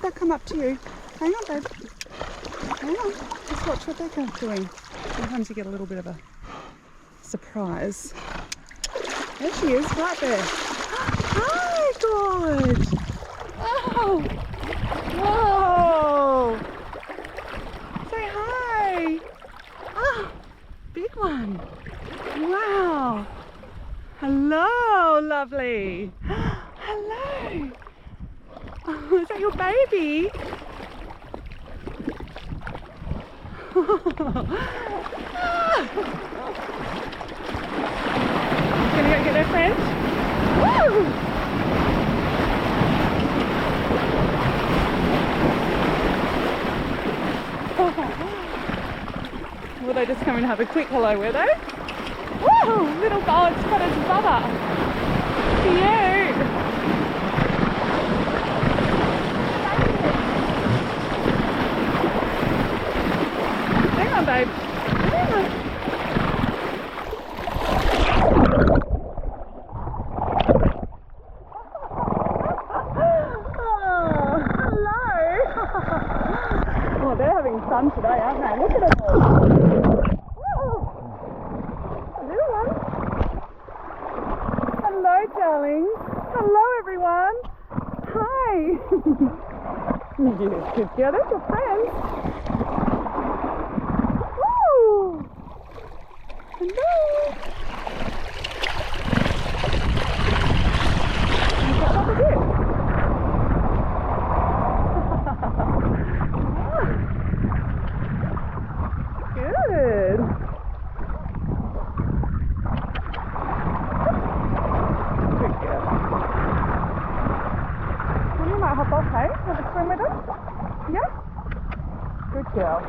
they'll come up to you. Hang on, babe. Hang on. Just watch what they're doing. Sometimes you get a little bit of a surprise. There she is, right there. Hi, God. Oh. Whoa. Say hi. Oh, big one. Wow. Hello, lovely. Hello. Oh, is that your baby? Gonna go get their friend? Woo! Were they just coming to have a quick hello, were they? Woo! Little God's cottage brother. Cute. Hang on, babe. Hang on. Oh, hello. Oh, they're having fun today, aren't they? Look at them all. Little one. Hello, darling. Hello, everyone. Hi. Good girl. That's your friends. Woo. Hello. You've got another bit. Good. Good girl. Well, you might hop off, hey? Have a swim with us? Yeah? Good girl.